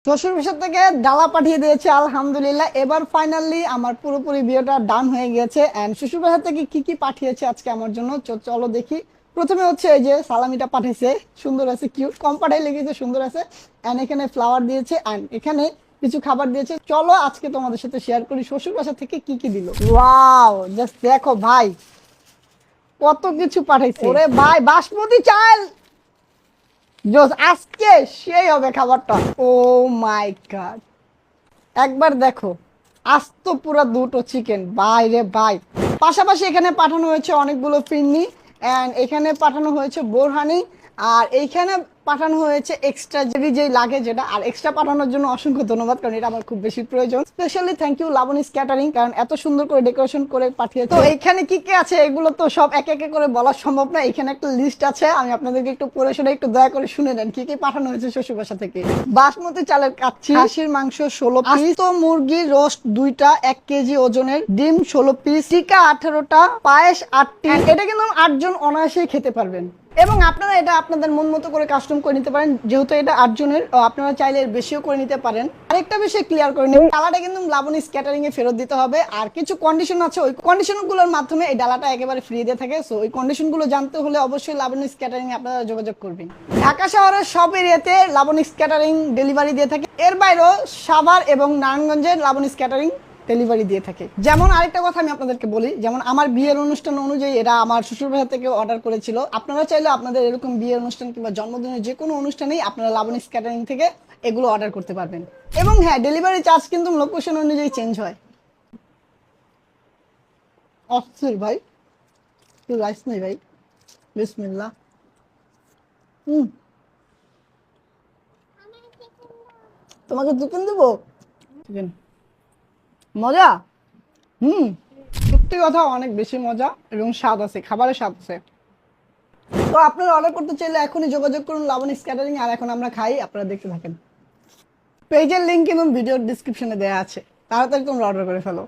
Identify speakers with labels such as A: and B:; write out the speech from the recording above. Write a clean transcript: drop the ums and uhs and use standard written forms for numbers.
A: শ্বশুর বাসা থেকে ডালা পাঠিয়ে দিয়েছে আলহামদুলিল্লাহ। এবার ফাইনালি আমার পুরোপুরি বিয়েটা ডান হয়ে গেছে। এন্ড শ্বশুর বাসা থেকে কি কি পাঠিয়েছে আজকে আমার জন্য চলো দেখি। প্রথমে হচ্ছে এই যে সালামিটা পাঠিয়েছে, সুন্দর আছে, কিউট, কম পাঠাই লেগেছে, সুন্দর আছে। এন্ড এখানে ফ্লাওয়ার দিয়েছে, এন্ড এখানে কিছু খাবার দিয়েছে। চলো আজকে তোমাদের সাথে শেয়ার করি শ্বশুর বাসা থেকে কি কি দিল। ওয়াও, জাস্ট দেখো ভাই কত কিছু পাঠাইছে। ওরে ভাই, বাসমতি চাল জোস, আজকে সেই হবে খাবারটা। ও মাই গড, একবার দেখো, আস্ত পুরো দুটো চিকেন, ভাই রে ভাই। পাশাপাশি এখানে পাঠানো হয়েছে অনেকগুলো ফিরনি, এন্ড এখানে পাঠানো হয়েছে বোরহানি, আর এইখানে পাঠানো হয়েছে এক্সট্রা যে লাগে যেটা। আর এক্সট্রা পাঠানোর জন্য অসংখ্য ধন্যবাদ, কারণ এটা আমার খুব বেশি প্রয়োজন। Specially thank you Labani catering, কারণ এত সুন্দর করে ডেকোরেশন করে পাঠিয়েছে। তো এইখানে কি কি আছে এগুলো তো সব একে একে করে বলা সম্ভব না। এখানে একটা লিস্ট আছে, আমি আপনাদেরকে একটু পড়ে শুনে একটু দয়া করে শুনে নেন কি কি পাঠানো হয়েছে শ্বশুর বাসা থেকে। বাসমতি চালের কাচ্চি, খাসির মাংস 16 পিস, তো মুরগির রোস্ট 2টা 1 কেজি ওজনের, ডিম 16 পিস, টিকা 18টা, পায়েস 8টি। এটা কিন্তু 8 জন অনায়াসেই খেতে পারবেন। এবং আপনারা এটা আপনাদের মন মতো করে কাস্টম করে নিতে পারেন, যেহেতু এটা 8 জনের, আপনারা চাইলে এর বেশিও করে নিতে পারেন। আরেকটা বিষয় ক্লিয়ার করে নিন, ডালাটা কিন্তু লাবণী ক্যাটারিং এ ফেরত দিতে হবে। আর কিছু কন্ডিশন আছে, ওই কন্ডিশনগুলোর মাধ্যমে এই ডালাটা একেবারে ফ্রি দিয়ে থাকে। সো ওই কন্ডিশনগুলো জানতে হলে অবশ্যই লাবণী ক্যাটারিং এ আপনারা যোগাযোগ করবেন। ঢাকা শহরের সব এরিয়াতে লাবণী ক্যাটারিং ডেলিভারি দিয়ে থাকে। এর বাইরেও সাভার এবং নারায়ণগঞ্জের লাবণী ক্যাটারিং ডেলিভারি দিয়ে থাকে। যেমন আরেকটা কথা আমি আপনাদেরকে বলি, যেমন আমার বিয়ের অনুষ্ঠান অনুযায়ী এরা আমার শ্বশুর বাসা থেকে অর্ডার করেছিল। আপনারা চাইলে আপনাদের এরকম বিয়ের অনুষ্ঠান কিংবা জন্মদিনের যে কোনো অনুষ্ঠানেই আপনারা লাবণী ক্যাটারিং থেকে এগুলো অর্ডার করতে পারবেন। এবং হ্যাঁ, ডেলিভারি চার্জ কিন্তু লোকেশন অনুযায়ী চেঞ্জ হয়। অস্থির ভাই, তুই রাইস নেই ভাই, বিসমিল্লাহ। হুম, তোমাকে চিকেন দেবো, চিকেন মজা। হুম, সত্যি কথা অনেক বেশি মজা এবং স্বাদ আছে, খাবারের স্বাদ আছে। তো আপনারা অর্ডার করতে চাইলে এখনই যোগাযোগ করুন লাবণী ক্যাটারিং। আর এখন আমরা খাই, আপনারা দেখতে থাকেন। পেজের লিঙ্ক কিন্তু ভিডিওর ডিসক্রিপশনে দেওয়া আছে, তাড়াতাড়ি তোমরা অর্ডার করে ফেলো।